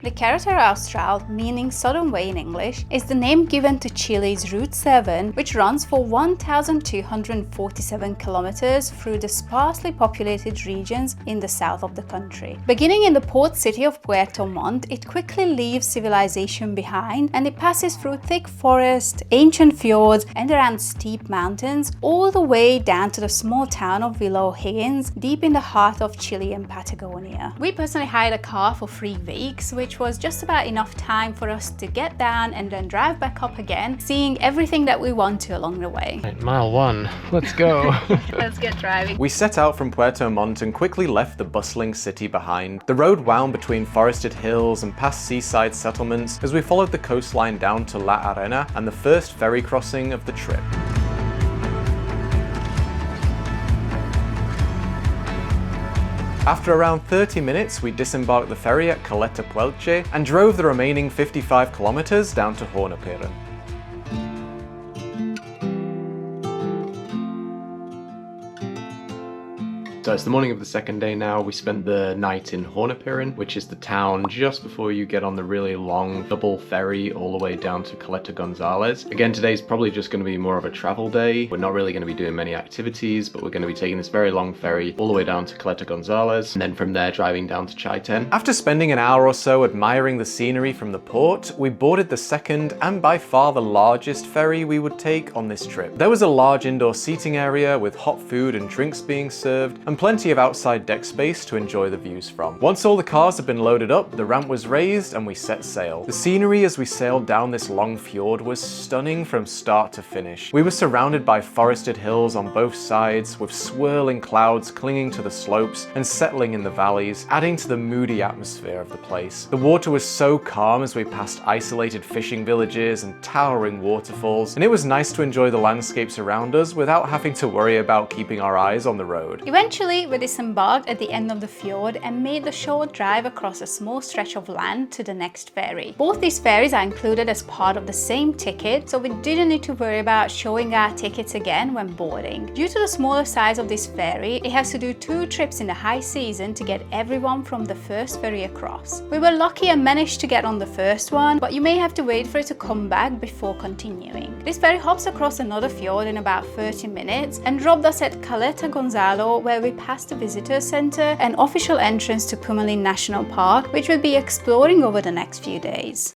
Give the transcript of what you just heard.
The Carretera Austral, meaning Southern Way in English, is the name given to Chile's Route 7, which runs for 1,247 kilometers through the sparsely populated regions in the south of the country. Beginning in the port city of Puerto Montt, it quickly leaves civilization behind and it passes through thick forests, ancient fjords and around steep mountains, all the way down to the small town of Villa O'Higgins, deep in the heart of Chilean Patagonia. We personally hired a car for 3 weeks, which was just about enough time for us to get down and then drive back up again, seeing everything that we want to along the way. Right, mile 1, let's go. Let's get driving. We set out from Puerto Montt and quickly left the bustling city behind. The road wound between forested hills and past seaside settlements as we followed the coastline down to La Arena and the first ferry crossing of the trip. After around 30 minutes, we disembarked the ferry at Caleta Puelche and drove the remaining 55 kilometers down to Hornapiren. So it's the morning of the second day now. We spent the night in Hornapiren, which is the town just before you get on the really long double ferry all the way down to Caleta Gonzalez. Again, today's probably just going to be more of a travel day. We're not really going to be doing many activities, but we're going to be taking this very long ferry all the way down to Caleta Gonzalez, and then from there driving down to Chaiten. After spending an hour or so admiring the scenery from the port, we boarded the second and by far the largest ferry we would take on this trip. There was a large indoor seating area with hot food and drinks being served, and plenty of outside deck space to enjoy the views from. Once all the cars had been loaded up, the ramp was raised and we set sail. The scenery as we sailed down this long fjord was stunning from start to finish. We were surrounded by forested hills on both sides, with swirling clouds clinging to the slopes and settling in the valleys, adding to the moody atmosphere of the place. The water was so calm as we passed isolated fishing villages and towering waterfalls, and it was nice to enjoy the landscapes around us without having to worry about keeping our eyes on the road. Eventually, we disembarked at the end of the fjord and made the short drive across a small stretch of land to the next ferry. Both these ferries are included as part of the same ticket, so we didn't need to worry about showing our tickets again when boarding. Due to the smaller size of this ferry, it has to do 2 trips in the high season to get everyone from the first ferry across. We were lucky and managed to get on the first one, but you may have to wait for it to come back before continuing. This ferry hops across another fjord in about 30 minutes and dropped us at Caleta Gonzalo, where we passed the visitor center and official entrance to Pumalin National Park, which we'll be exploring over the next few days.